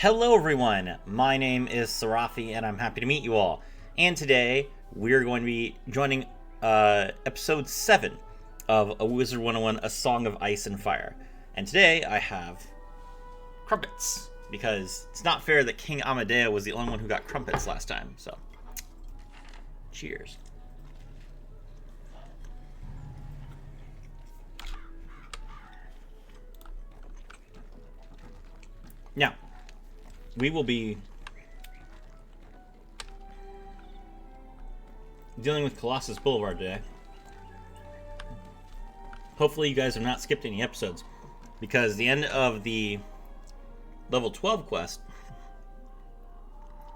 Hello everyone, my name is Sarafi and I'm happy to meet you all. And today we're going to be joining episode 7 of A Wizard 101, A Song of Ice and Fire. And today I have crumpets, because it's not fair that King Amadeo was the only one who got crumpets last time, so cheers. Now, we will be dealing with Colossus Boulevard today. Hopefully you guys have not skipped any episodes, because the end of the level 12 quest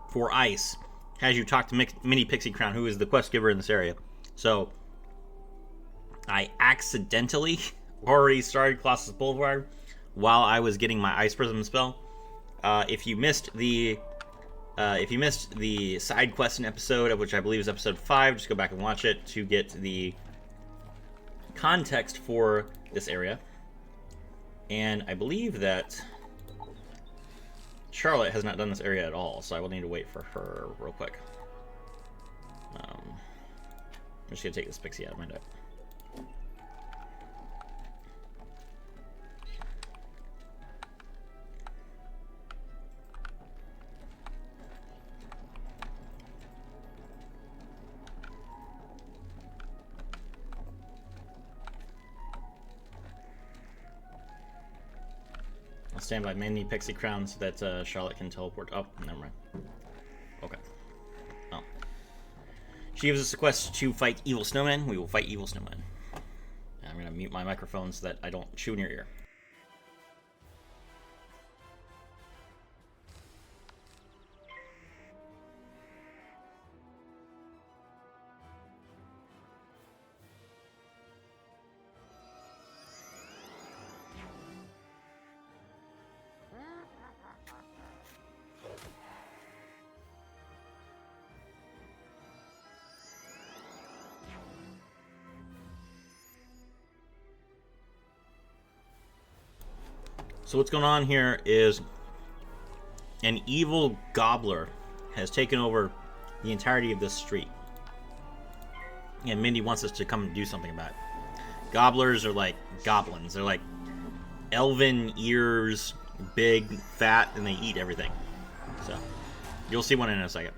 for Ice has you talk to Mini Pixie Crown, who is the quest giver in this area. So I accidentally already started Colossus Boulevard while I was getting my Ice Prism spell. If you missed the side quest episode, of which I believe is episode 5, just go back and watch it to get the context for this area. And I believe that Charlotte has not done this area at all, so I will need to wait for her real quick. I'm just gonna take this pixie out of my deck. I'll stand by Mini Pixie Crown so that Charlotte can teleport. Oh, never mind. Okay. Oh. She gives us a quest to fight evil snowmen. We will fight evil snowmen. And I'm going to mute my microphone so that I don't chew in your ear. So what's going on here is an evil gobbler has taken over the entirety of this street. And Mindy wants us to come and do something about it. Gobblers are like goblins. They're like elven ears, big, fat, and they eat everything. So you'll see one in a second.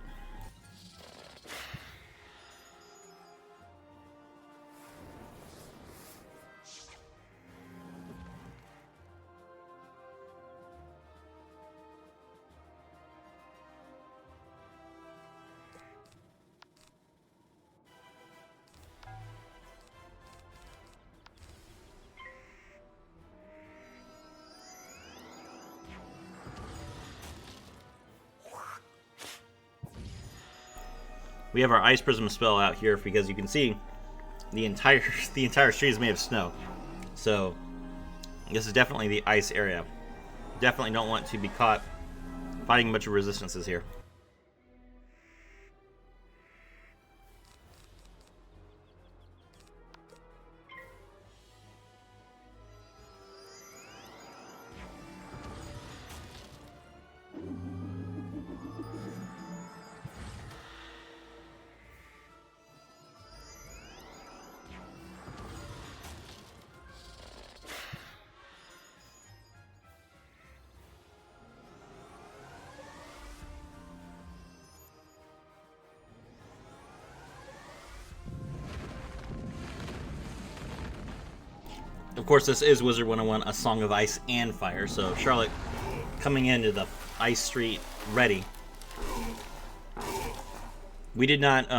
We have our Ice Prism spell out here because you can see the entire street is made of snow. So this is definitely the ice area. Definitely don't want to be caught fighting a bunch of resistances here. Of course, this is Wizard 101, A Song of Ice and Fire, so Charlotte coming into the Ice Street ready. We did not,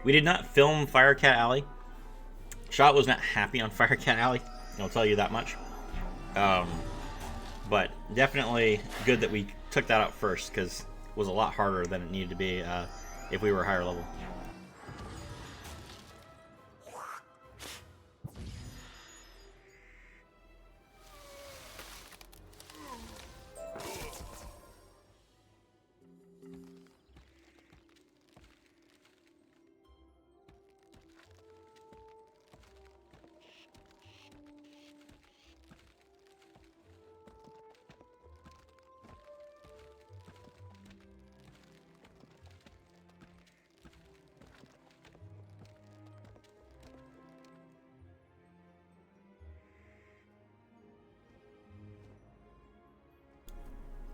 we did not film Firecat Alley. Charlotte was not happy on Firecat Alley, I'll tell you that much. But definitely good that we took that out first, because it was a lot harder than it needed to be if we were higher level.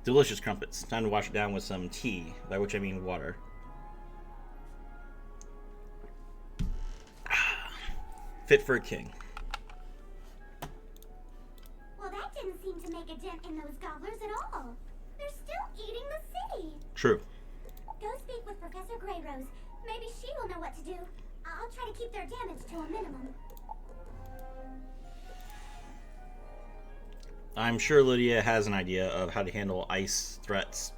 Delicious crumpets. Time to wash it down with some tea, by which I mean water. Fit for a king. Well, that didn't seem to make a dent in those gobblers at all. They're still eating the city. True. Go speak with Professor Greyrose. Maybe she will know what to do. I'll try to keep their damage to a minimum. I'm sure Lydia has an idea of how to handle ice threats.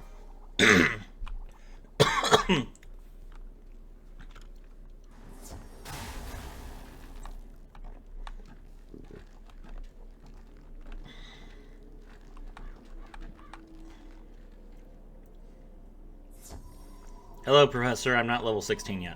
Hello, Professor. I'm not level 16 yet.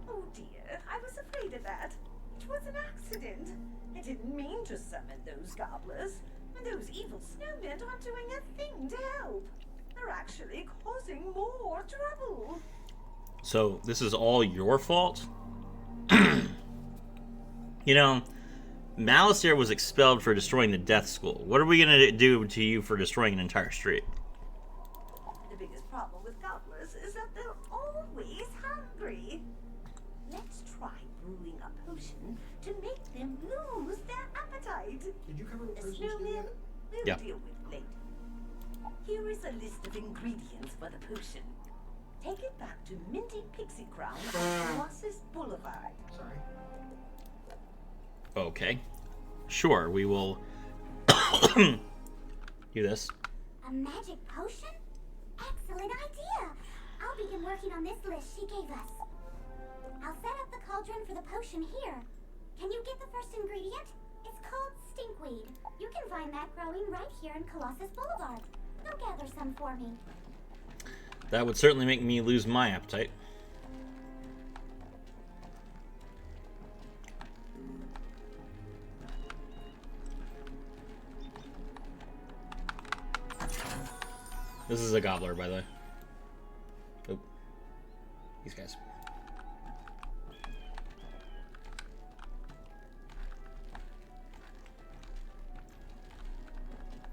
Oh dear, I was afraid of that. It was an accident. I didn't mean to summon those gobblers. And those evil snowmen aren't doing a thing to help. They're actually causing more trouble. So, this is all your fault? You know, Malistaire was expelled for destroying the Death School. What are we going to do to you for destroying an entire street? The biggest problem with gobblers is that they're always hungry. Let's try brewing a potion to make them lose their appetite. Did you cover what The potions do snowmen yet? we'll Yeah. deal with later. Here is a list of ingredients for the potion. Take it back to Minty Pixie Crown on Colossus Boulevard. Sorry. Okay. Sure, we will do this. A magic potion? Excellent idea. I'll begin working on this list she gave us. I'll set up the cauldron for the potion here. Can you get the first ingredient? It's called stinkweed. You can find that growing right here in Colossus Boulevard. Go gather some for me. That would certainly make me lose my appetite. This is a gobbler, by the way. Oh. These guys.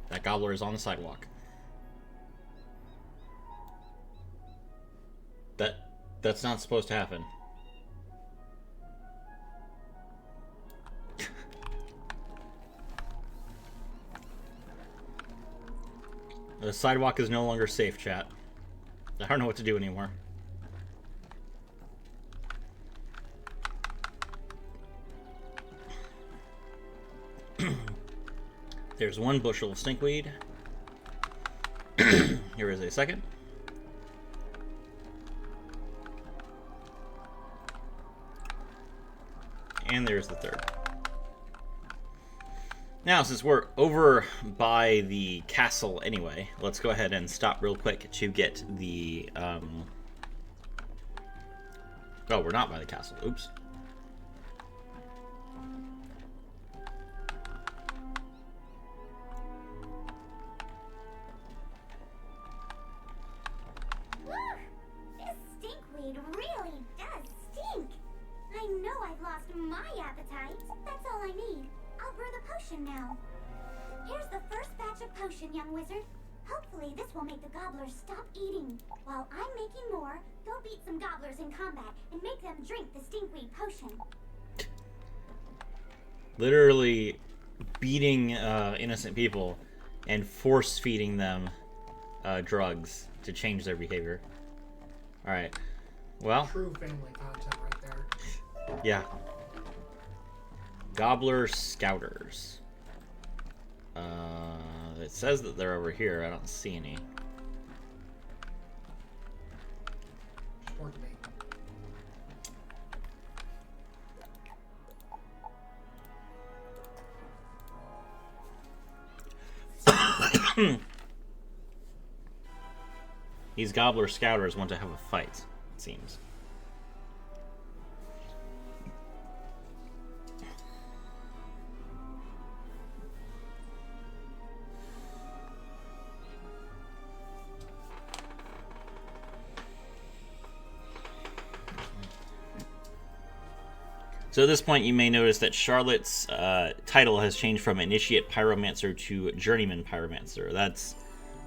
That gobbler is on the sidewalk. That's not supposed to happen. The sidewalk is no longer safe, chat. I don't know what to do anymore. There's one bushel of stinkweed. Here is a second. And there's the third. Now, since we're over by the castle anyway, let's go ahead and stop real quick to get the, Oh, we're not by the castle. Oops. This stinkweed really does stink. I know I've lost my appetite. That's all I need. I'll brew the potion now. Here's the first batch of potion, young wizard. Hopefully this will make the gobblers stop eating. While I'm making more, go beat some gobblers in combat and make them drink the stinkweed potion. Literally beating innocent people and force-feeding them drugs to change their behavior. Alright. Well, True family content right there. yeah. Gobbler Scouters. It says that they're over here. I don't see any. Support me. These Gobbler Scouters want to have a fight, it seems. So at this point, you may notice that Charlotte's title has changed from Initiate Pyromancer to Journeyman Pyromancer. That's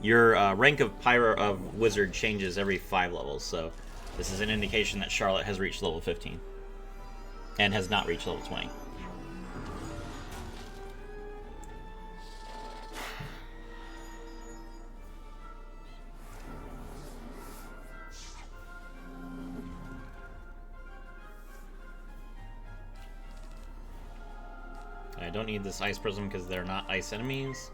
Your rank of wizard changes every 5 levels, so this is an indication that Charlotte has reached level 15 and has not reached level 20. I don't need this ice prism because they're not ice enemies.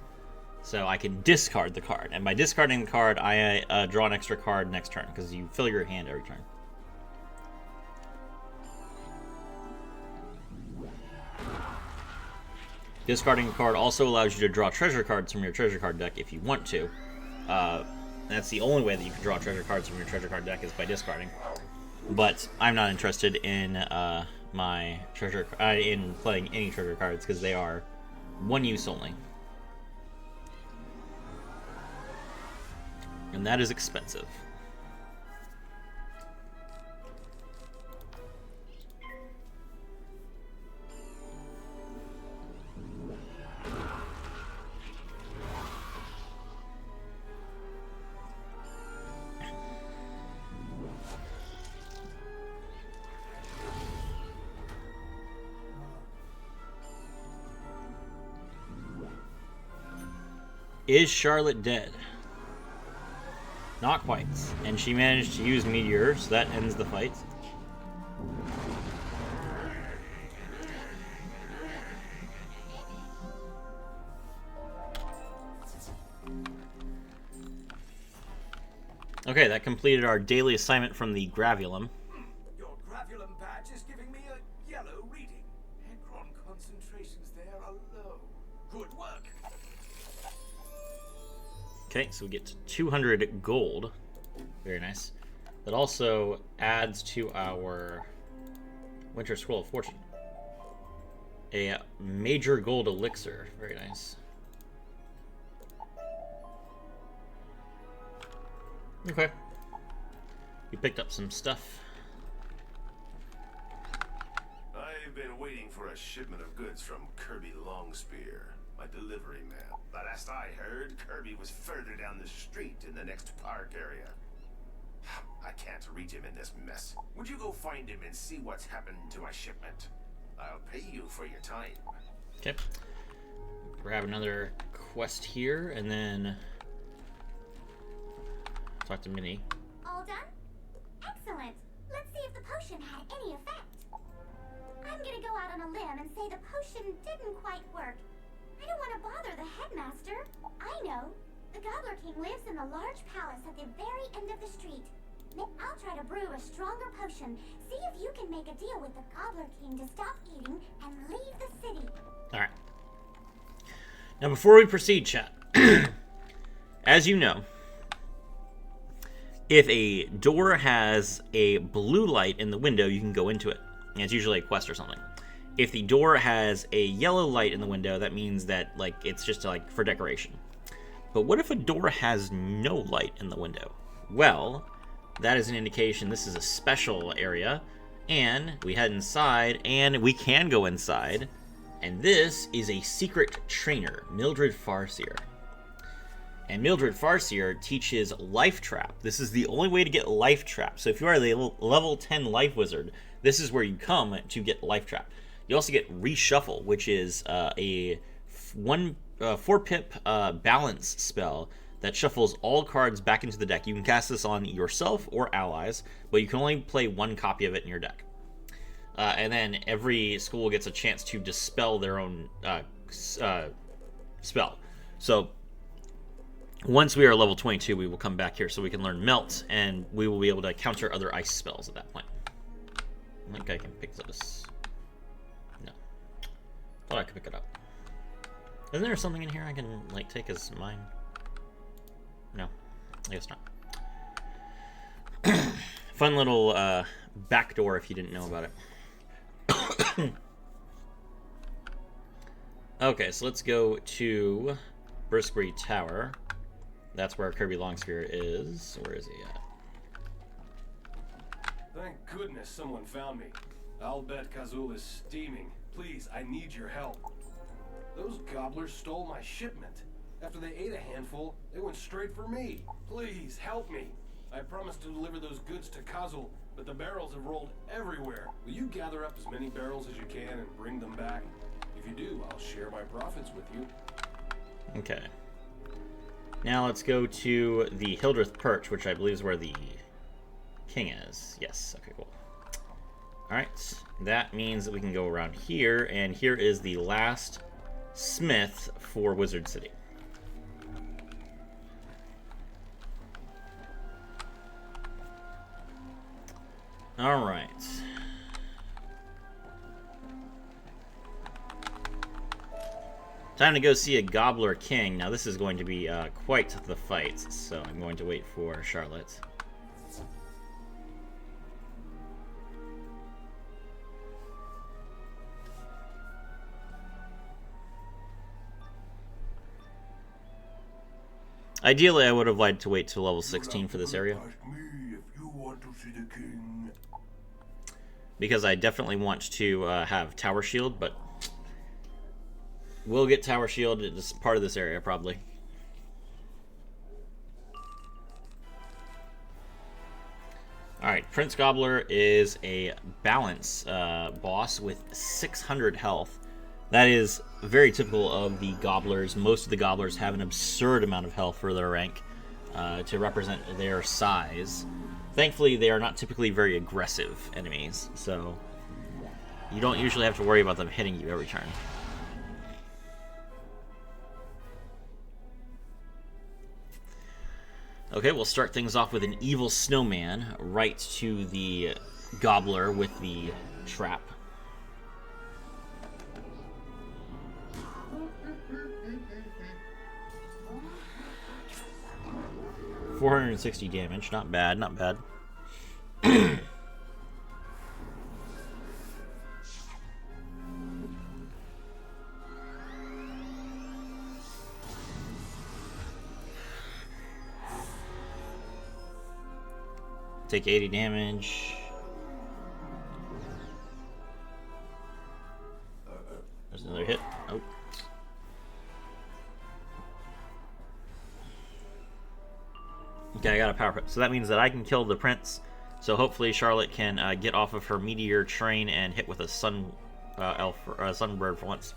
So I can discard the card. And by discarding the card, I draw an extra card next turn because you fill your hand every turn. Discarding a card also allows you to draw treasure cards from your treasure card deck if you want to. That's the only way that you can draw treasure cards from your treasure card deck is by discarding. But I'm not interested in in playing any treasure cards because they are one use only. And that is expensive. Is Charlotte dead? Not quite. And she managed to use Meteor, so that ends the fight. Okay, that completed our daily assignment from the Gravulum. Your Gravulum badge is giving me a yellow reading. Necron concentrations there are low. Good work. Okay, so we get to 200 gold. Very nice. That also adds to our Winter Scroll of Fortune. A major gold elixir. Very nice. Okay. We picked up some stuff. I've been waiting for a shipment of goods from Kirby Longspear, my delivery man. The last I heard, Kirby was further down the street in the next park area. I can't reach him in this mess. Would you go find him and see what's happened to my shipment? I'll pay you for your time. Okay. Grab another quest here, and then talk to Minnie. All done? Excellent. Let's see if the potion had any effect. I'm gonna go out on a limb and say the potion didn't quite work. I don't want to bother the headmaster. I know. The Gobbler King lives in the large palace at the very end of the street. I'll try to brew a stronger potion. See if you can make a deal with the Gobbler King to stop eating and leave the city. All right. Now, before we proceed, chat, as you know, if a door has a blue light in the window, you can go into it. And it's usually a quest or something. If the door has a yellow light in the window, that means that it's just for decoration. But what if a door has no light in the window? Well, that is an indication this is a special area, and we head inside, and we can go inside, and this is a secret trainer, Mildred Farseer. And Mildred Farseer teaches Life Trap. This is the only way to get Life Trap. So if you are the level 10 Life Wizard, this is where you come to get Life Trap. You also get Reshuffle, which is a 4-pip balance spell that shuffles all cards back into the deck. You can cast this on yourself or allies, but you can only play one copy of it in your deck. And then every school gets a chance to dispel their own spell. So once we are level 22, we will come back here so we can learn Melt, and we will be able to counter other ice spells at that point. I think I can pick this. No. Thought I could pick it up. Isn't there something in here I can take as mine? No, I guess not. Fun little back door if you didn't know about it. Okay, so let's go to Brisbury Tower. That's where Kirby Longspear is. Where is he at? Thank goodness someone found me. I'll bet Kazul is steaming. Please, I need your help. Those gobblers stole my shipment. After they ate a handful, they went straight for me. Please, help me. I promised to deliver those goods to Kazel, but the barrels have rolled everywhere. Will you gather up as many barrels as you can and bring them back? If you do, I'll share my profits with you. Okay. Now let's go to the Hildreth Perch, which I believe is where the king is. Yes, okay, cool. Alright, that means that we can go around here, and here is the last smith for Wizard City. Alright. Time to go see a Gobbler King. Now this is going to be quite the fight, so I'm going to wait for Charlotte. Ideally, I would have liked to wait till level 16 for this area, because I definitely want to have Tower Shield, but we'll get Tower Shield. It's part of this area, probably. Alright, Prince Gobbler is a balance boss with 600 health. That is very typical of the Gobblers. Most of the Gobblers have an absurd amount of health for their rank to represent their size. Thankfully, they are not typically very aggressive enemies, so you don't usually have to worry about them hitting you every turn. Okay, we'll start things off with an evil snowman right to the Gobbler with the trap. $460 damage, not bad, not bad. Take 80 damage. There's another hit. Oh. Okay, I got a power put. So that means that I can kill the prince. So hopefully Charlotte can get off of her meteor train and hit with a sun elf or sunbird for once.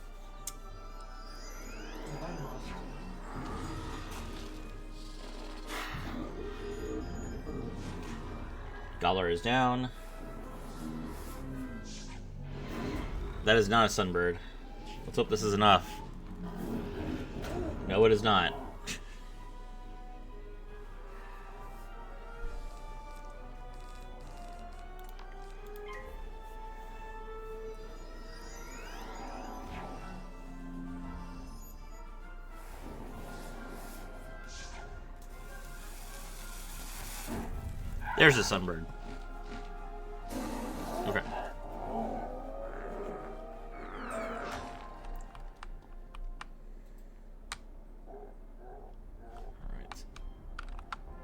Gobbler is down. That is not a sunbird. Let's hope this is enough. No, it is not. There's a sunbird. Okay. Alright.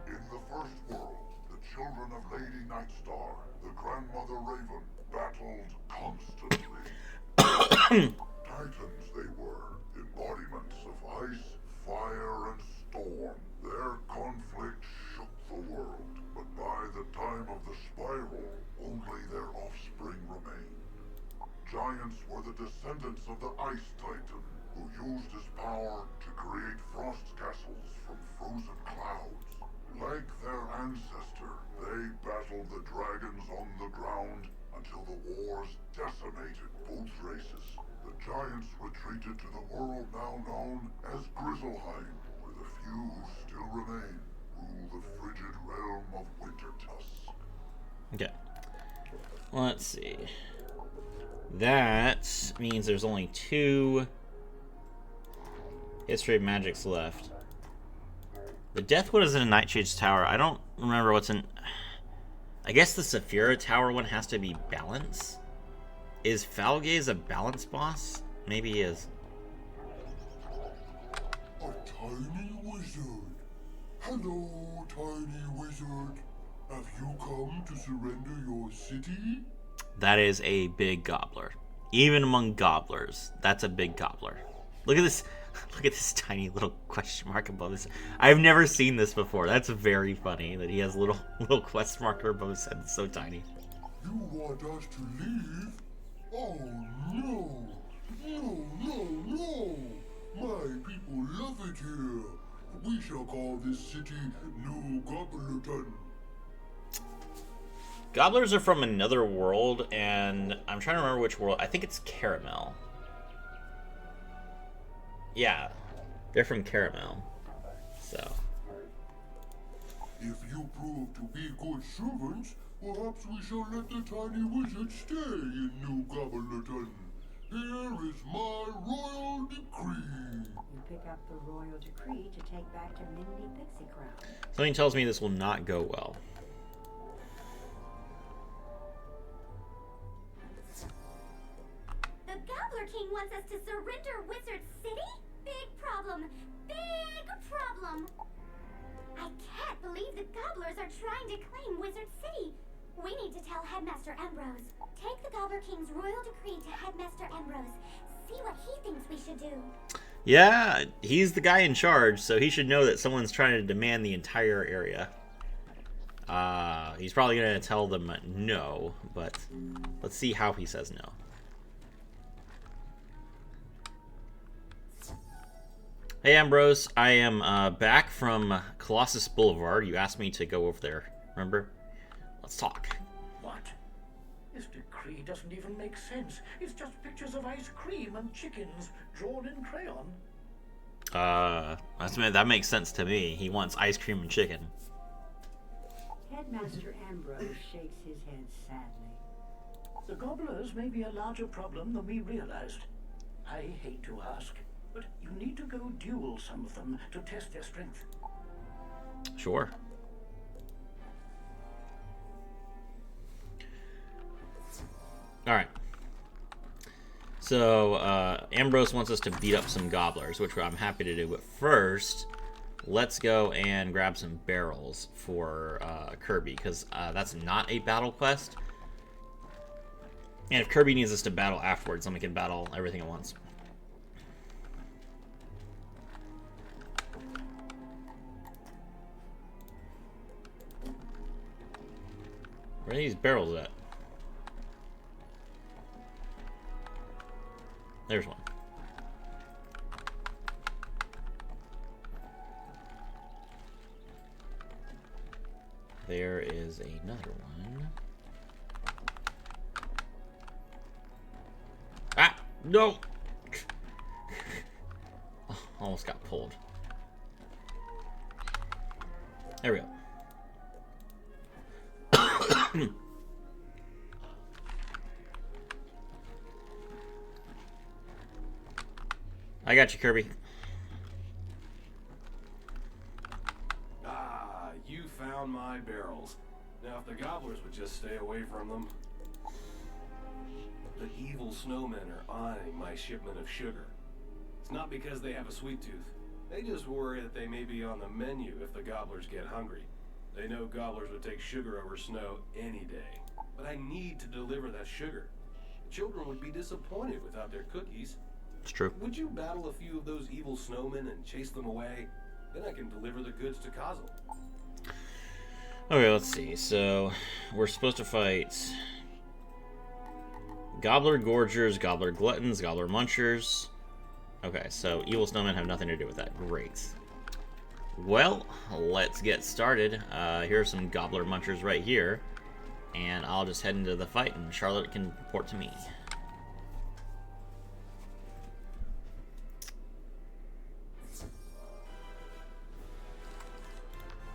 In the first world, the children of Lady Nightstar, the grandmother Raven, battled constantly. Titans they were, embodiments of ice, fire, and storm. Their conflict shook the world. But by the time of the spiral, only their offspring remained. Giants were the descendants of the Ice Titan, who used his power to create frost castles from frozen clouds. Like their ancestor, they battled the dragons on the ground until the wars decimated both races. The giants retreated to the world now known as Grizzleheim, where the few who still remain rule the frigid realm of Wintertusk. Okay. Let's see. That means there's only 2 History of Magics left. The Deathwood is in a Nightshade's Tower. I don't remember what's in... I guess the Saphira Tower one has to be balance? Is Falgaze a balance boss? Maybe he is. A tiny wizard. Hello, tiny wizard. Have you come to surrender your city? That is a big gobbler. Even among gobblers, that's a big gobbler. Look at this. Look at this tiny little question mark above his. I've never seen this before. That's very funny that he has a little question marker above his head. It's so tiny. You want us to leave? Oh no! No, no, no! My people love it here. We shall call this city New Gobblerton. Gobblers are from another world, and I'm trying to remember which world. I think it's Caramel. Yeah, they're from Caramel. So. If you prove to be good servants, perhaps we shall let the tiny wizard stay in New Gobblerton. Here is my royal decree. You pick up the royal decree to take back to Mindy Pixie Crown. Something tells me this will not go well. The Gobbler King wants us to surrender Wizard City? Big problem. Big problem. I can't believe the Gobblers are trying to claim Wizard City. We need to tell Headmaster Ambrose. Take the Gobbler King's royal decree to Headmaster Ambrose. See what he thinks we should do. Yeah, he's the guy in charge, so he should know that someone's trying to demand the entire area. He's probably going to tell them no, but let's see how he says no. Hey Ambrose, I am back from Colossus Boulevard. You asked me to go over there, remember? Let's talk. What? This decree doesn't even make sense. It's just pictures of ice cream and chickens drawn in crayon. That makes sense to me. He wants ice cream and chicken. Headmaster Ambrose shakes his head sadly. The gobblers may be a larger problem than we realized. I hate to ask, but you need to go duel some of them to test their strength. Sure. Alright. So, Ambrose wants us to beat up some gobblers, which I'm happy to do. But first, let's go and grab some barrels for Kirby, because that's not a battle quest. And if Kirby needs us to battle afterwards, then we can battle everything at once. Where are these barrels at? There's one. There is another one. Ah! No! Almost got pulled. There we go. I got you, Kirby. Ah, you found my barrels. Now, if the gobblers would just stay away from them. The evil snowmen are eyeing my shipment of sugar. It's not because they have a sweet tooth. They just worry that they may be on the menu if the gobblers get hungry. They know gobblers would take sugar over snow any day. But I need to deliver that sugar. The children would be disappointed without their cookies. It's true. Would you battle a few of those evil snowmen and chase them away? Then I can deliver the goods to Kazel. Okay, let's see. So, we're supposed to fight Gobbler Gorgers, Gobbler Gluttons, Gobbler Munchers. Okay, so evil snowmen have nothing to do with that. Great. Well, let's get started. Here are some Gobbler Munchers right here. And I'll just head into the fight, and Charlotte can report to me.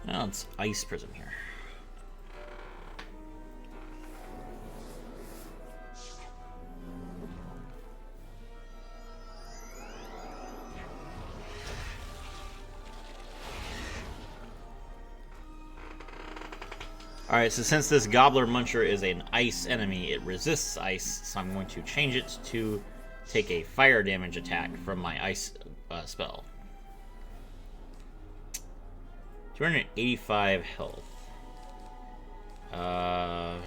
Now it's Ice Prism here. Alright, so since this Gobbler Muncher is an ice enemy, it resists ice, so I'm going to change it to take a fire damage attack from my ice spell. 285 health. Alright,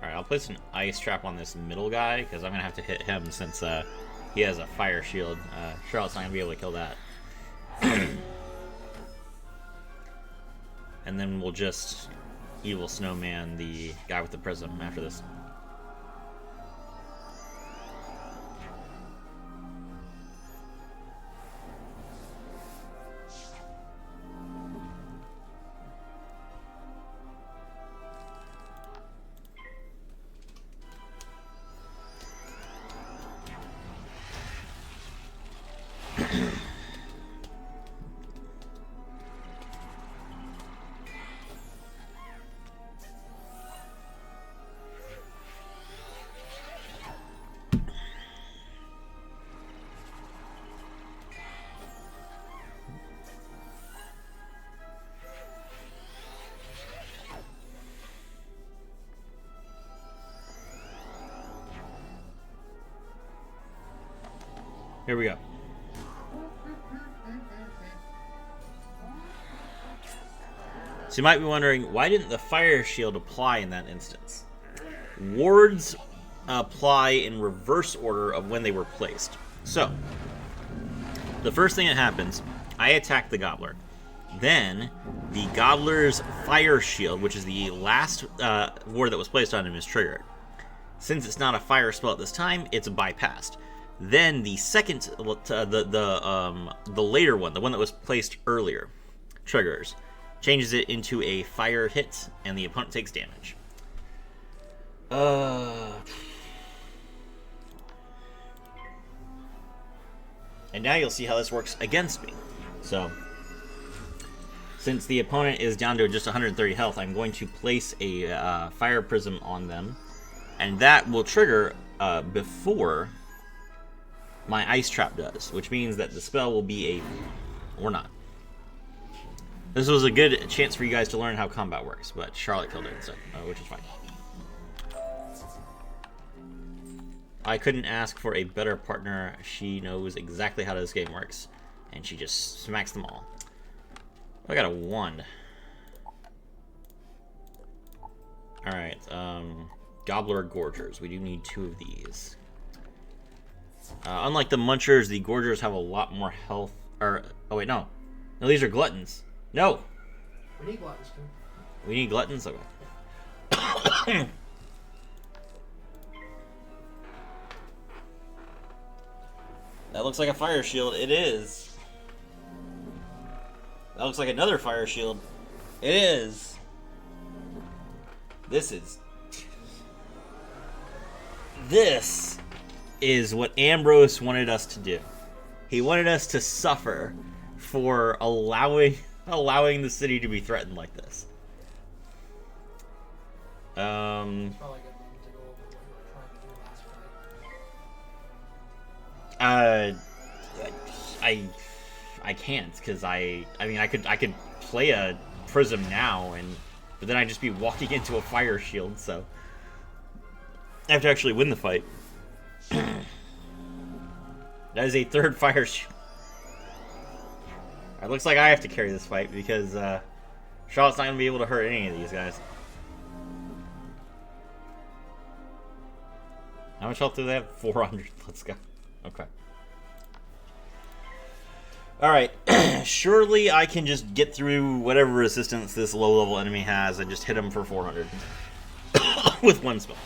I'll place an ice trap on this middle guy, because I'm going to have to hit him since he has a fire shield. Charlotte's not gonna be able to kill that. And then we'll just evil snowman the guy with the prism after this. Here we go. So you might be wondering, why didn't the fire shield apply in that instance? Wards apply in reverse order of when they were placed. So, the first thing that happens, I attack the gobbler. Then, the gobbler's fire shield, which is the last ward that was placed on him, is triggered. Since it's not a fire spell at this time, it's bypassed. Then the second, the later one, the one that was placed earlier, triggers, changes it into a fire hit, and the opponent takes damage. And now you'll see how this works against me. So, since the opponent is down to just 130 health, I'm going to place a fire prism on them, and that will trigger before my ice trap does, which means that the spell will be or not. This was a good chance for you guys to learn how combat works, but Charlotte killed it instead, which is fine. I couldn't ask for a better partner. She knows exactly how this game works, and she just smacks them all. I got a 1. Alright, Gobbler Gorgers. We do need 2 of these. Unlike the Munchers, the Gorgers have a lot more health. Oh wait, no. No, these are Gluttons. No! We need gluttons, too. We need Gluttons? Okay. That looks like a fire shield. It is. That looks like another fire shield. It is. This is what Ambrose wanted us to do. He wanted us to suffer for allowing the city to be threatened like this. Probably a good moment to go over what you were trying to do last fight. I can't, because I mean I could play a prism now, but then I'd just be walking into a fire shield, so I have to actually win the fight. That is a 3rd fire shield. It looks like I have to carry this fight because Charlotte's not going to be able to hurt any of these guys. How much health do they have? 400. Let's go. Okay. Alright. Surely I can just get through whatever resistance this low-level enemy has and just hit him for 400. With 1 spell.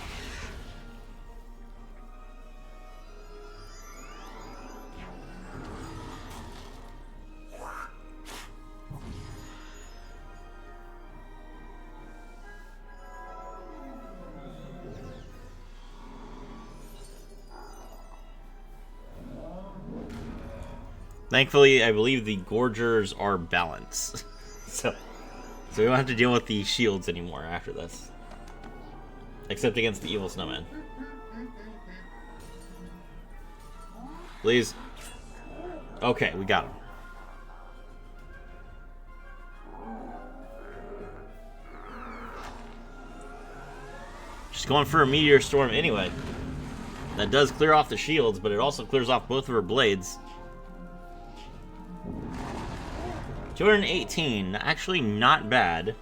Thankfully, I believe the Gorgers are balanced. so we don't have to deal with the shields anymore after this. Except against the evil snowman. Please. Okay, we got him. Just going for a meteor storm anyway. That does clear off the shields, but it also clears off both of her blades. 218, actually not bad,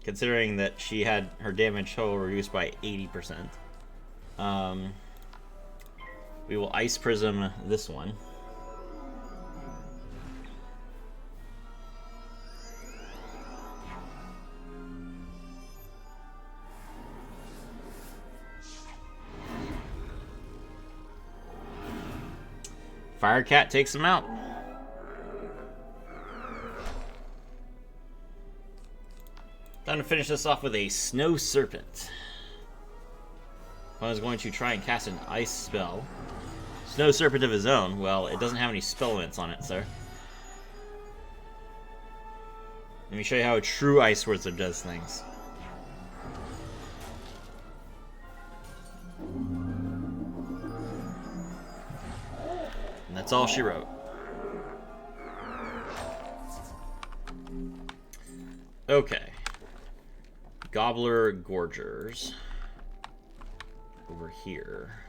considering that she had her damage total reduced by 80%. We We will ice prism this one. Firecat takes him out. Time to finish this off with a Snow Serpent. I was going to try and cast an ice spell. Snow Serpent of his own. Well, it doesn't have any spell limits on it, sir. Let me show you how a true Ice Wizard does things. And that's all she wrote. Okay. Gobbler Gorgers. Over here.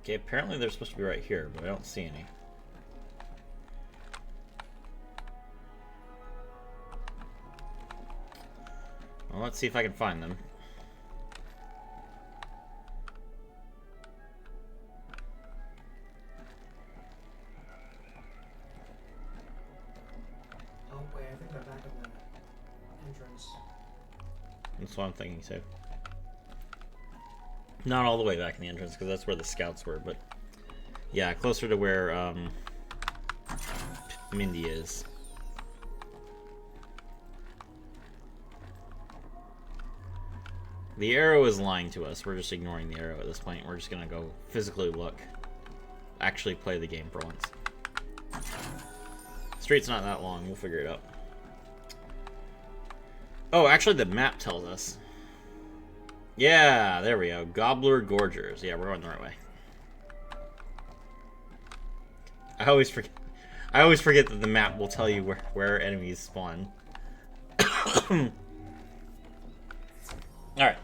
Okay, apparently they're supposed to be right here, but I don't see any. Well, let's see if I can find them. Oh, wait, I think they're back in the entrance. That's what I'm thinking, too. Not all the way back in the entrance, because that's where the scouts were, but... yeah, closer to where, Mindy is. The arrow is lying to us. We're just ignoring the arrow at this point. We're just gonna go physically look. Actually play the game for once. Street's not that long. We'll figure it out. Oh, actually the map tells us. Yeah, there we go. Gobbler Gorgers. Yeah, we're going the right way. I always forget that the map will tell you where enemies spawn. Alright.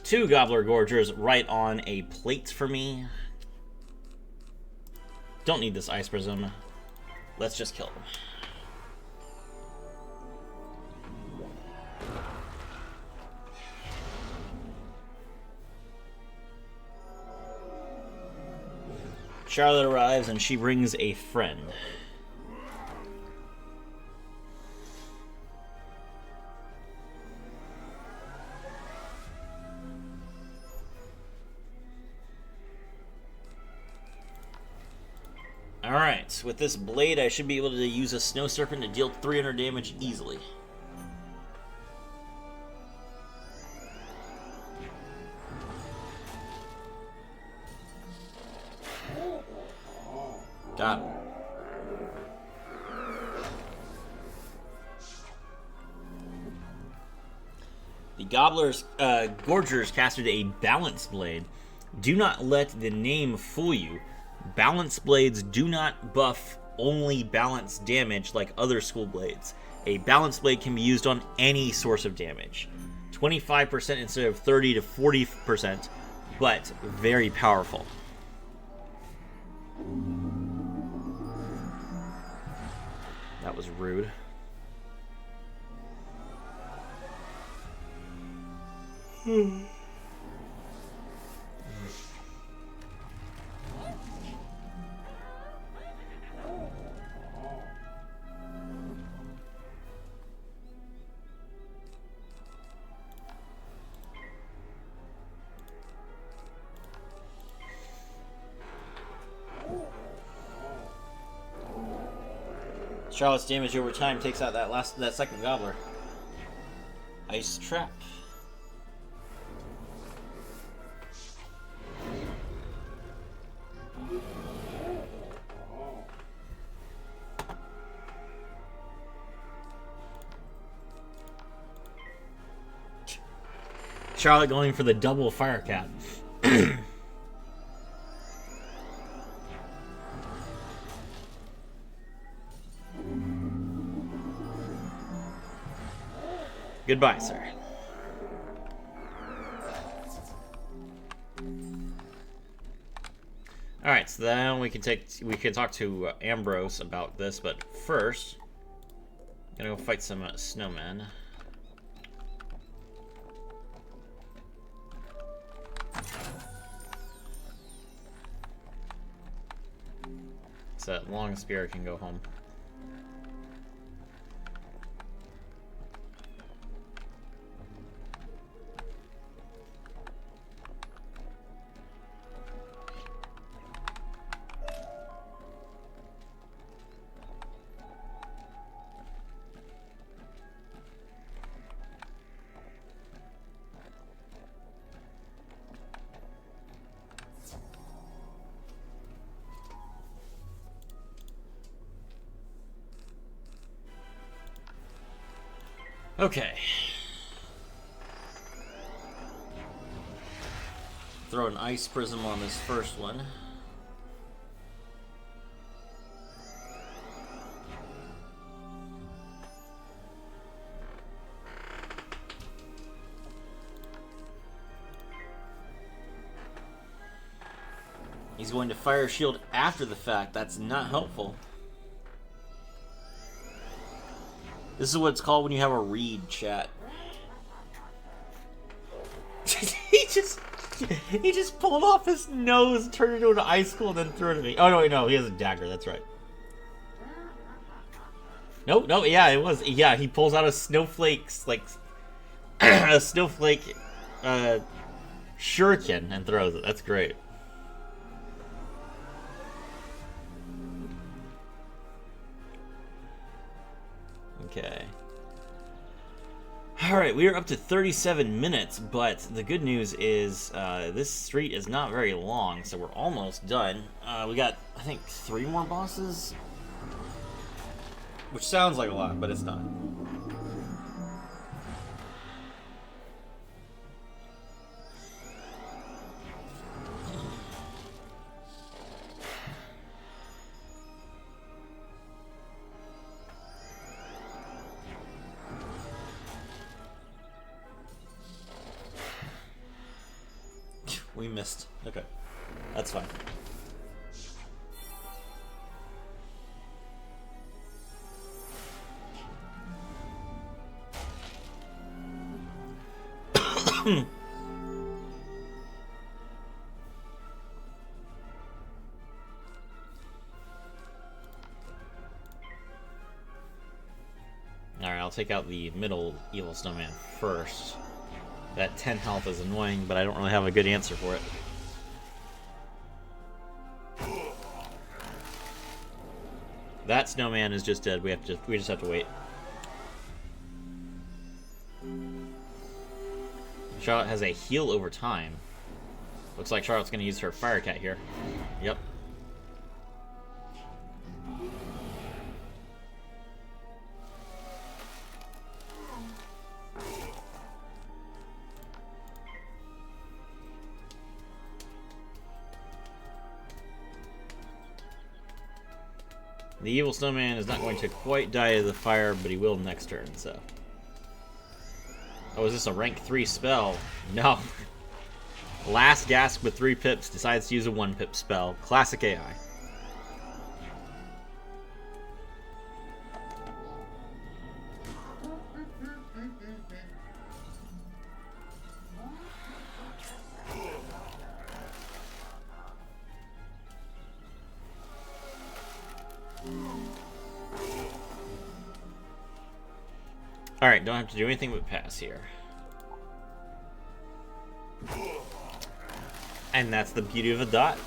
2 Gobbler Gorgers right on a plate for me. Don't need this Ice Prism. Let's just kill them. Charlotte arrives and she brings a friend. Alright, with this blade I should be able to use a Snow Serpent to deal 300 damage easily. Got him. The Gorgers casted a Balance Blade. Do not let the name fool you. Balance Blades do not buff only balance damage like other school blades. A Balance Blade can be used on any source of damage. 25% instead of 30 to 40%, but very powerful. That was rude. Charlotte's damage over time takes out that second Gobbler. Ice Trap. Charlotte going for the double Firecat. Goodbye, sir. All right, so then we can talk to Ambrose about this, but first, I'm gonna go fight some snowmen. So that long spear can go home. Okay. Throw an ice prism on this first one. He's going to fire shield after the fact. That's not helpful. This is what it's called when you have a read, chat. he just pulled off his nose, turned it into an icicle, and then threw it at me. Oh no, no, he has a dagger. That's right. No, yeah, it was. Yeah, he pulls out a snowflake's like a snowflake shuriken and throws it. That's great. Okay. Alright, we are up to 37 minutes, but the good news is this street is not very long, so we're almost done. We got, I think, 3 more bosses? Which sounds like a lot, but it's not. We missed. Okay. That's fine. Alright, I'll take out the middle evil snowman first. That 10 health is annoying, but I don't really have a good answer for it. That snowman is just dead. We just have to wait. Charlotte has a heal over time. Looks like Charlotte's gonna use her fire cat here. Yep. The evil snowman is not going to quite die of the fire, but he will next turn, so. Oh, is this a rank 3 spell? No. Last gasp with 3 pips decides to use a 1 pip spell. Classic AI. Alright, don't have to do anything but pass here. And that's the beauty of a dot.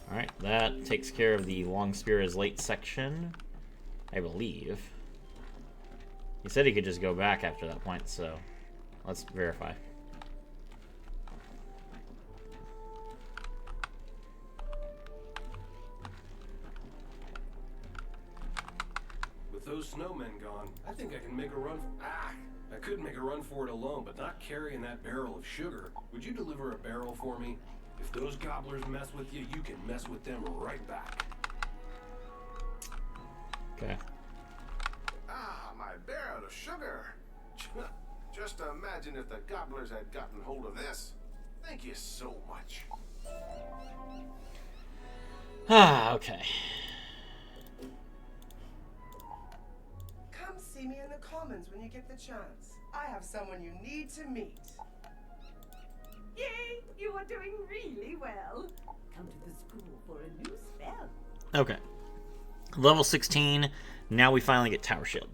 Alright, that takes care of the long spear as late section, I believe. He said he could just go back after that point, so let's verify. Those snowmen gone, I think I can make a run. I could make a run for it alone, but not carrying that barrel of sugar. Would you deliver a barrel for me? If those gobblers mess with you, you can mess with them right back. Okay. Ah, my barrel of sugar. Just imagine if the gobblers had gotten hold of this. Thank you so much. Okay. Come see me in the Commons when you get the chance. I have someone you need to meet. Yay! You are doing really well. Come to the school for a new spell. Okay. Level 16. Now we finally get Tower Shield.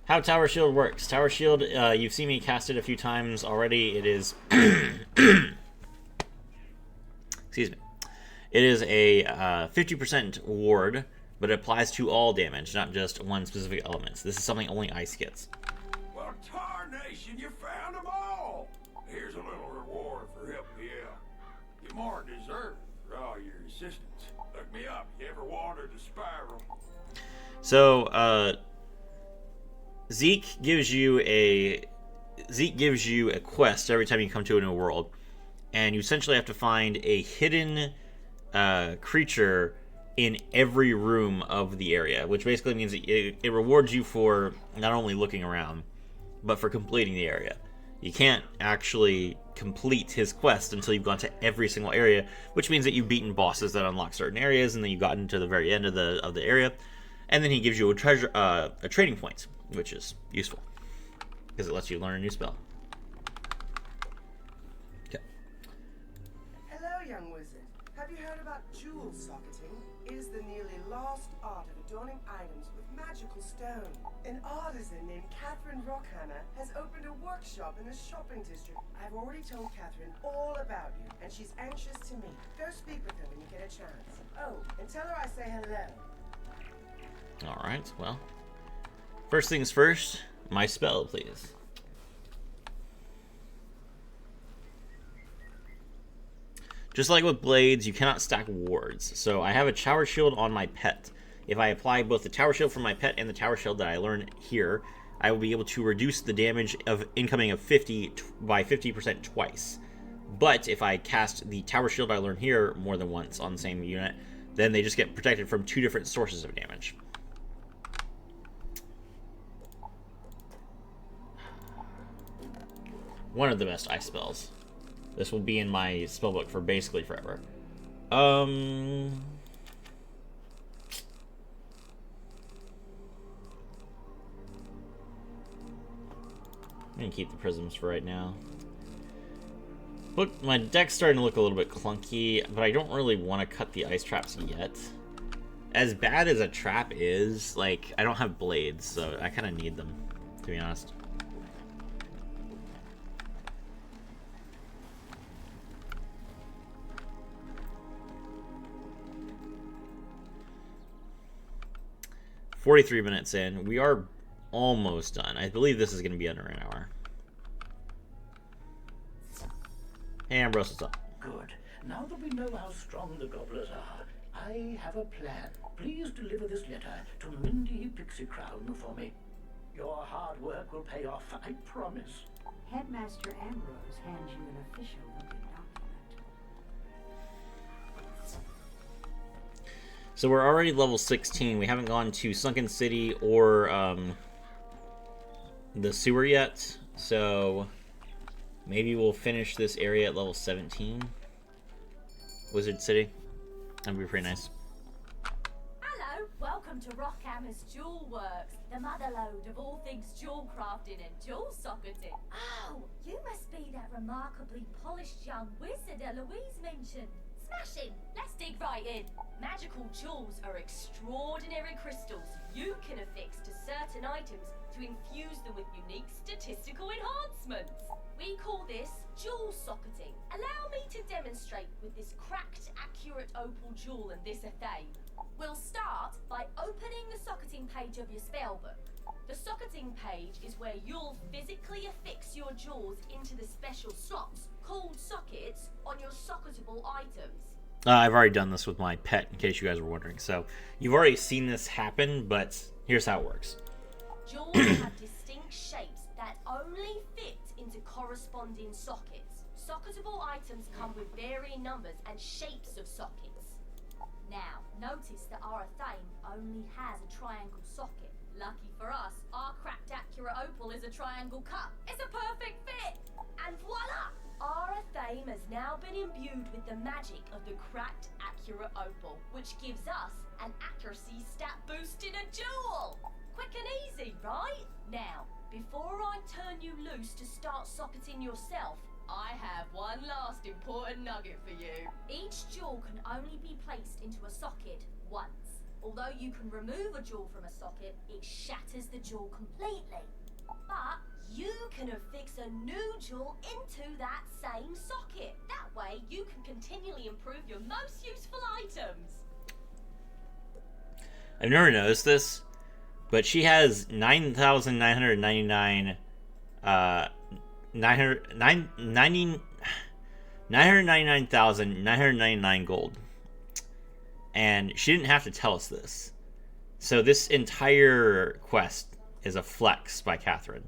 How Tower Shield works. Tower Shield, you've seen me cast it a few times already. It is... Excuse me. It is a 50% ward, but it applies to all damage, not just one specific element. This is something only Ice gets. Well, tarnation, you found them all! Here's a little reward for helping me out. You more than deserve it for all your assistance. Look me up. You ever wandered the spiral? So, Zeke gives you a quest every time you come to a new world, and you essentially have to find a hidden creature in every room of the area, which basically means that it rewards you for not only looking around, but for completing the area. You can't actually complete his quest until you've gone to every single area, which means that you've beaten bosses that unlock certain areas, and then you've gotten to the very end of the area, and then he gives you a trading point, which is useful because it lets you learn a new spell. Okay. Hello, young wizard. Have you heard about jewel socketing? It is the nearly lost art of adorning items with magical stone. An artisan named Catherine Rockhammer has opened a workshop in the shopping district. I've already told Catherine all about you, and she's anxious to meet. Go speak with her when you get a chance. Oh, and tell her I say hello. Alright, well. First things first, my spell, please. Just like with blades, you cannot stack wards. So I have a Tower Shield on my pet. If I apply both the Tower Shield from my pet and the Tower Shield that I learned here, I will be able to reduce the damage of incoming of 50 by 50% twice. But if I cast the Tower Shield I learned here more than once on the same unit, then they just get protected from 2 different sources of damage. One of the best ice spells. This will be in my spellbook for basically forever. I'm gonna keep the prisms for right now. Look, my deck's starting to look a little bit clunky, but I don't really want to cut the ice traps yet. As bad as a trap is, like, I don't have blades, so I kind of need them, to be honest. "43 minutes in. We are almost done. I believe this is going to be under an hour." Hey, Ambrose, what's up? Good. Now that we know how strong the gobblers are, I have a plan. Please deliver this letter to Mindy Pixie Crown for me. Your hard work will pay off, I promise. Headmaster Ambrose hands you an official looking document. So we're already level 16. We haven't gone to Sunken City or the sewer yet. So maybe we'll finish this area at level 17. Wizard City. That'd be pretty nice. Hello, welcome to Rockhammer's Jewel Works, the motherlode of all things jewel crafting and jewel socketing. Oh, you must be that remarkably polished young wizard Eloise mentioned. Smashing! Let's dig right in. Magical jewels are extraordinary crystals you can affix to certain items to infuse them with unique statistical enhancements. We call this jewel socketing. Allow me to demonstrate with this cracked, accurate opal jewel and this athame. We'll start by opening the socketing page of your spellbook. The socketing page is where you'll physically affix your jewels into the special slots, called sockets, on your socketable items. I've already done this with my pet, in case you guys were wondering. So you've already seen this happen, but here's how it works. Jewels have distinct shapes that only fit into corresponding sockets. Socketable items come with varying numbers and shapes of sockets. Now, notice that our athame only has a triangle socket. Lucky for us, our cracked accurate opal is a triangle cup. It's a perfect fit! And voila! Our theme has now been imbued with the magic of the cracked accurate opal, which gives us an accuracy stat boost in a jewel! Quick and easy, right? Now, before I turn you loose to start socketing yourself, I have one last important nugget for you. Each jewel can only be placed into a socket once. Although you can remove a jewel from a socket, it shatters the jewel completely. But you can affix a new jewel into that same socket. That way you can continually improve your most useful items. I've never noticed this, but she has 9,999 999,999 gold. And she didn't have to tell us this. So this entire quest is a flex by Catherine.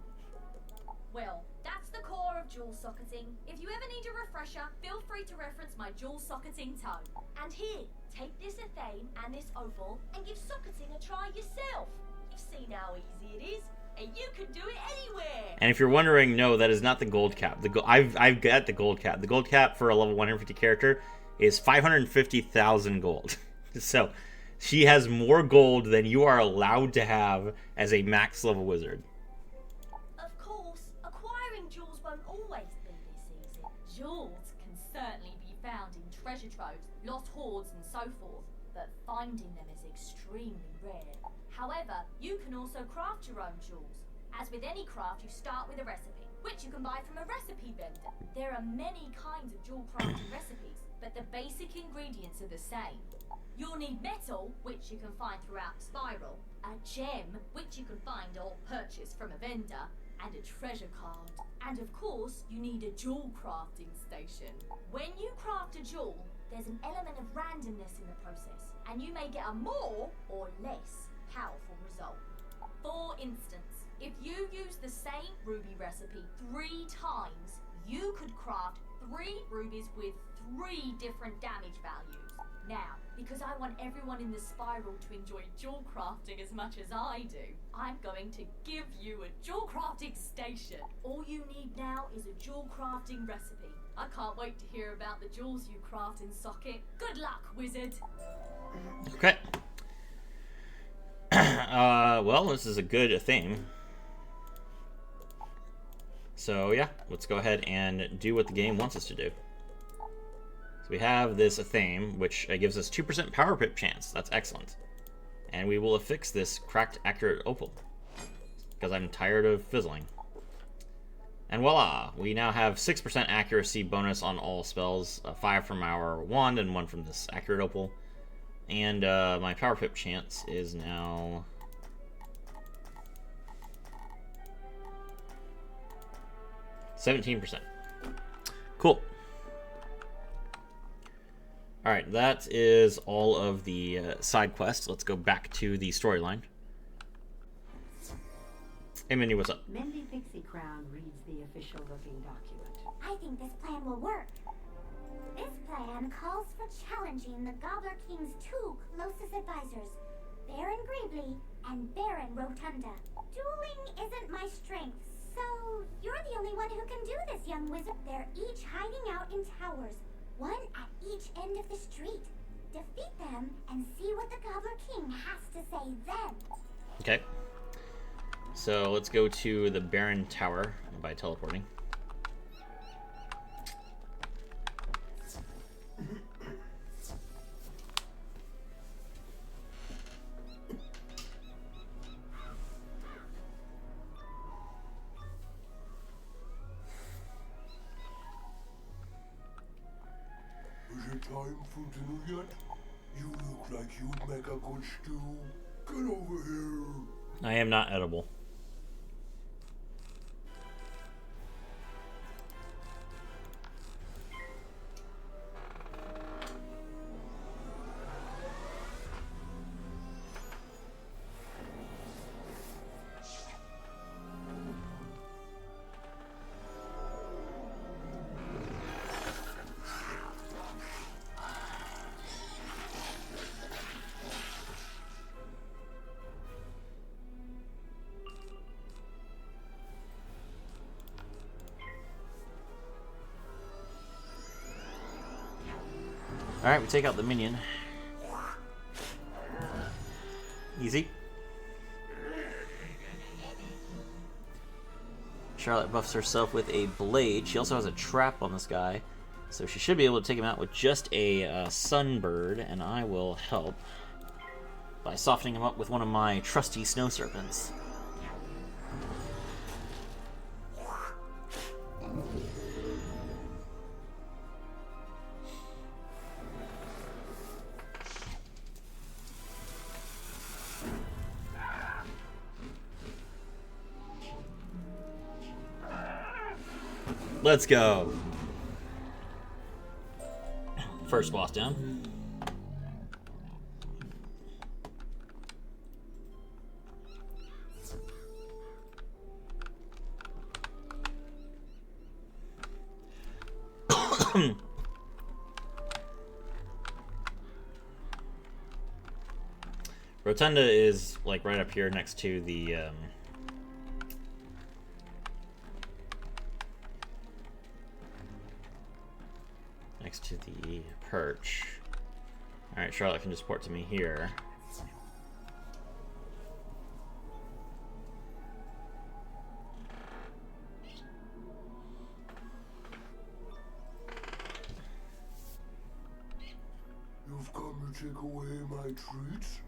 Well, that's the core of jewel socketing. If you ever need a refresher, feel free to reference my jewel socketing tome. And here, take this athame and this opal and give socketing a try yourself. You've seen how easy it is, and you can do it anywhere. And if you're wondering, no, that is not the gold cap. I've got the gold cap. The gold cap for a level 150 character is 550,000 gold. So she has more gold than you are allowed to have as a max level wizard. Of course, acquiring jewels won't always be this easy. Jewels can certainly be found in treasure troves, lost hoards and so forth, but finding them is extremely rare. However, you can also craft your own jewels. As with any craft, you start with a recipe, which you can buy from a recipe vendor. There are many kinds of jewel crafting recipes, but the basic ingredients are the same. You'll need metal, which you can find throughout the spiral, a gem, which you can find or purchase from a vendor, and a treasure card. And of course, you need a jewel crafting station. When you craft a jewel, there's an element of randomness in the process, and you may get a more or less powerful result. For instance, if you use the same ruby recipe 3 times, you could craft 3 rubies with 3 different damage values. Now, because I want everyone in the spiral to enjoy jewel crafting as much as I do, I'm going to give you a jewel crafting station. All you need now is a jewel crafting recipe. I can't wait to hear about the jewels you craft in Socket. Good luck, wizard! Okay. Well, this is a good theme. So yeah, let's go ahead and do what the game wants us to do. So we have this theme, which gives us 2% power pip chance. That's excellent. And we will affix this cracked accurate opal, because I'm tired of fizzling. And voila, we now have 6% accuracy bonus on all spells, 5 from our wand and 1 from this accurate opal. And my power pip chance is now 17%. Cool. Alright, that is all of the side quests. Let's go back to the storyline. Hey Mindy, what's up? Mindy Pixie Crown reads the official-looking document. I think this plan will work. This plan calls for challenging the Gobbler King's 2 closest advisors, Baron Gravely and Baron Rotunda. Dueling isn't my strength, so you're the only one who can do this, young wizard. They're each hiding out in towers, one at each end of the street. Defeat them and see what the Gobbler King has to say then. Okay. So let's go to the Baron Tower by teleporting. Is it time for dinner yet? You look like you'd make a good stew. Get over here. I am not edible. Alright, we take out the minion. Easy. Charlotte buffs herself with a blade. She also has a trap on this guy, so she should be able to take him out with just a sunbird, and I will help by softening him up with one of my trusty snow serpents. Let's go. First boss down. Rotunda is like right up here next to the perch. Alright, Charlotte can just port to me here. You've come to take away my treats?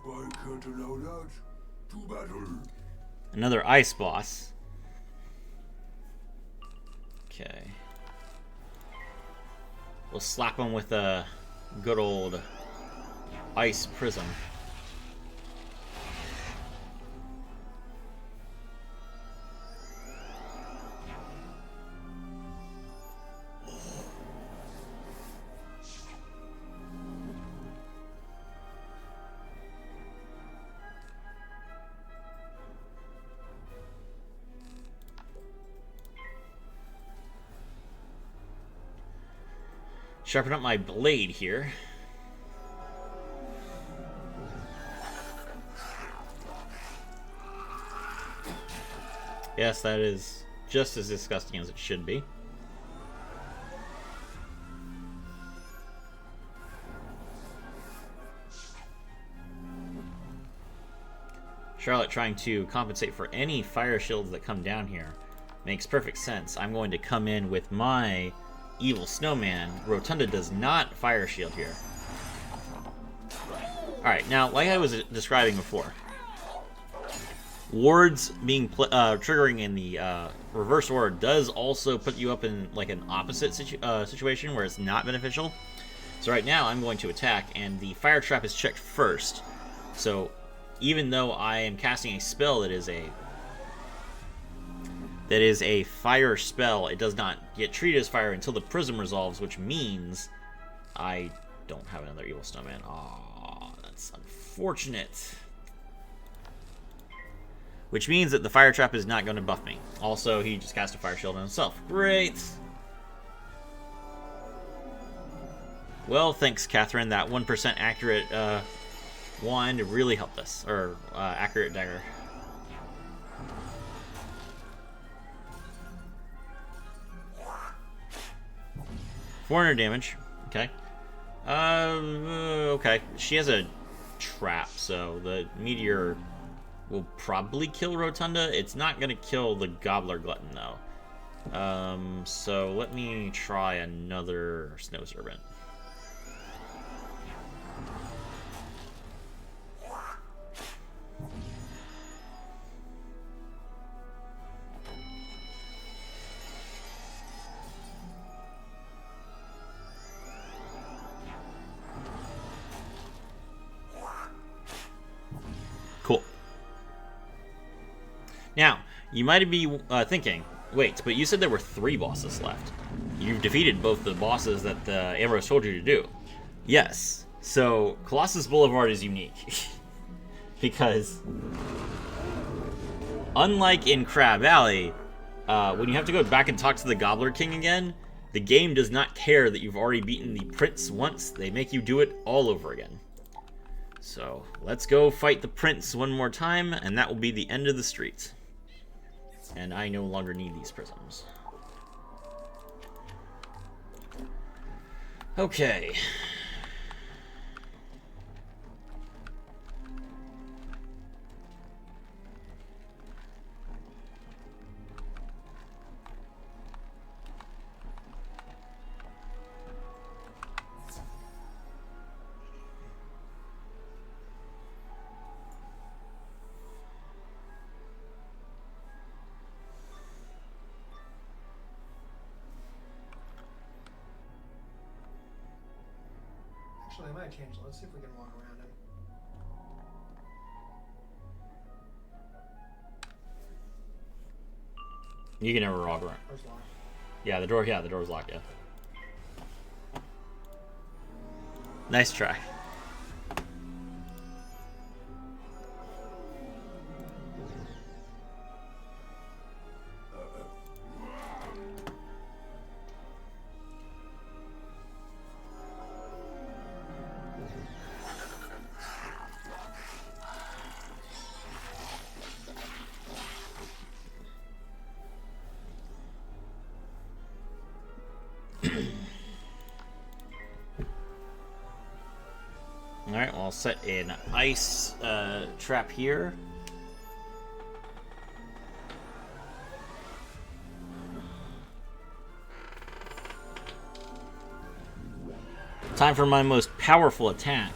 I can't allow that. To battle. Another ice boss. Okay. We'll slap him with a good old ice prism. Sharpen up my blade here. Yes, that is just as disgusting as it should be. Charlotte trying to compensate for any fire shields that come down here makes perfect sense. I'm going to come in with my evil snowman. Rotunda does not fire shield here. Alright, now, like I was describing before, wards being triggering in the reverse order does also put you up in like an opposite situation where it's not beneficial. So right now I'm going to attack, and the fire trap is checked first. So even though I am casting a spell that is a fire spell, it does not get treated as fire until the prism resolves, which means I don't have another evil snowman. Aw, that's unfortunate. Which means that the fire trap is not going to buff me. Also, he just cast a fire shield on himself. Great! Well, thanks, Catherine. That 1% accurate wand really helped us. Or, accurate dagger. 400 damage. Okay. Okay. She has a trap, so the meteor will probably kill Rotunda. It's not going to kill the Gobbler Glutton, though. So let me try another Snow Serpent. Cool. Now, you might be thinking, wait, but you said there were 3 bosses left. You've defeated both the bosses that Ambrose told you to do. Yes. So, Colossus Boulevard is unique. Because, unlike in Crab Alley, when you have to go back and talk to the Gobbler King again, the game does not care that you've already beaten the Prince once. They make you do it all over again. So, let's go fight the Prince one more time, and that will be the end of the street. And I no longer need these prisms. Okay. Actually, I might change it. Let's see if we can walk around him. You can never walk around. Door's locked. Yeah, the door's locked, yeah. Nice try. Alright, well, I'll set an ice trap here. Time for my most powerful attack.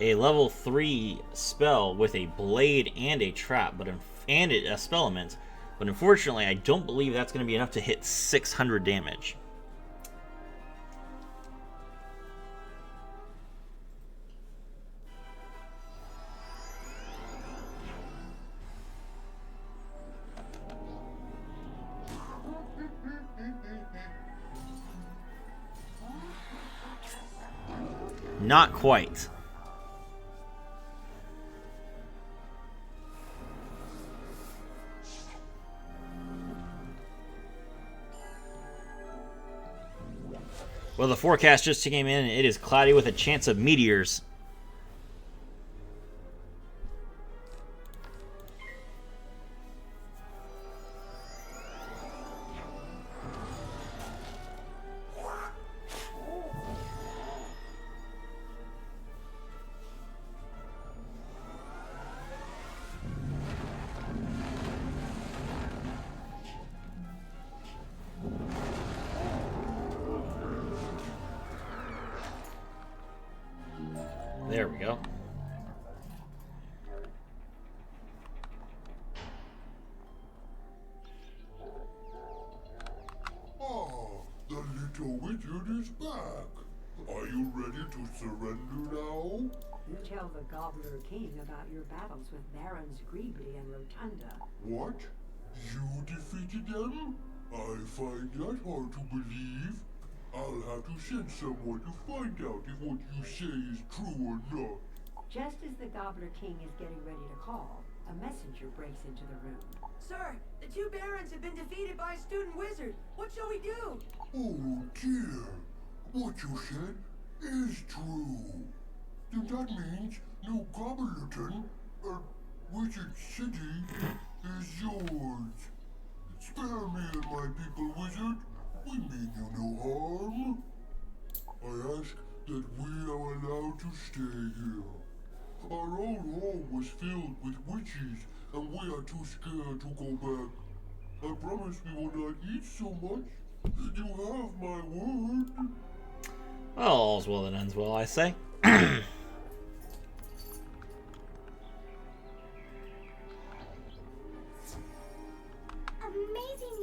A level 3 spell with a blade and a trap, and a spell element. But unfortunately, I don't believe that's going to be enough to hit 600 damage. Not quite. Well, the forecast just came in, and it is cloudy with a chance of meteors. There we go. Ah, the little wizard is back. Are you ready to surrender now? You tell the Gobbler King about your battles with Barons Greebly and Rotunda. What? You defeated them? I find that hard to believe. I'll have to send someone to find out if what you say is true or not. Just as the Gobbler King is getting ready to call, a messenger breaks into the room. Sir, the two barons have been defeated by a student wizard. What shall we do? Oh dear. What you said is true. Then that means New Gobblerton, Wizard City, is yours. Spare me and my people, wizard. We mean you no harm. I ask that we are allowed to stay here. Our old home was filled with witches, and we are too scared to go back. I promise we will not eat so much. You have my word. Well, all's well that ends well, I say. Amazing,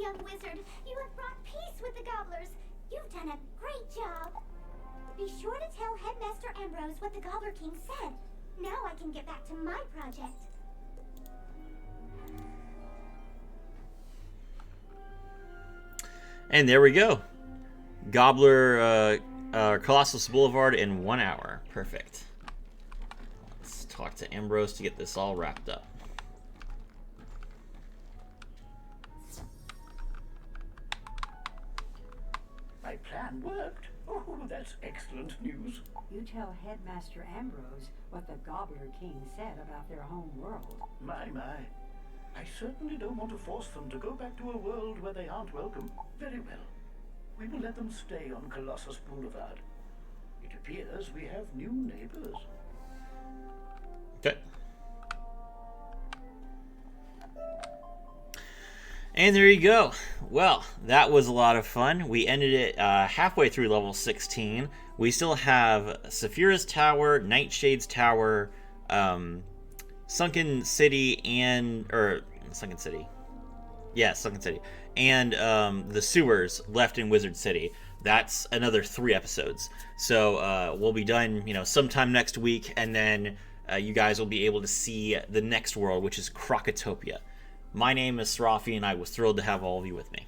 young wizard. You have brought peace with the gobblers. You've done a great job. Be sure to tell Headmaster Ambrose what the Gobbler King said. Now I can get back to my project. And there we go. Gobbler, Colossus Boulevard in 1 hour. Perfect. Let's talk to Ambrose to get this all wrapped up. My plan worked. Oh, that's excellent news. You tell Headmaster Ambrose what the Gobbler King said about their home world. My. I certainly don't want to force them to go back to a world where they aren't welcome. Very well. We will let them stay on Colossus Boulevard. It appears we have new neighbors. Okay. And there you go. Well, that was a lot of fun. We ended it halfway through level 16. We still have Saphira's Tower, Nightshade's Tower, Sunken City, and Sunken City, and the sewers left in Wizard City. that's another 3 episodes. So we'll be done, sometime next week, and then you guys will be able to see the next world, which is Krokotopia. My name is Serafi, and I was thrilled to have all of you with me.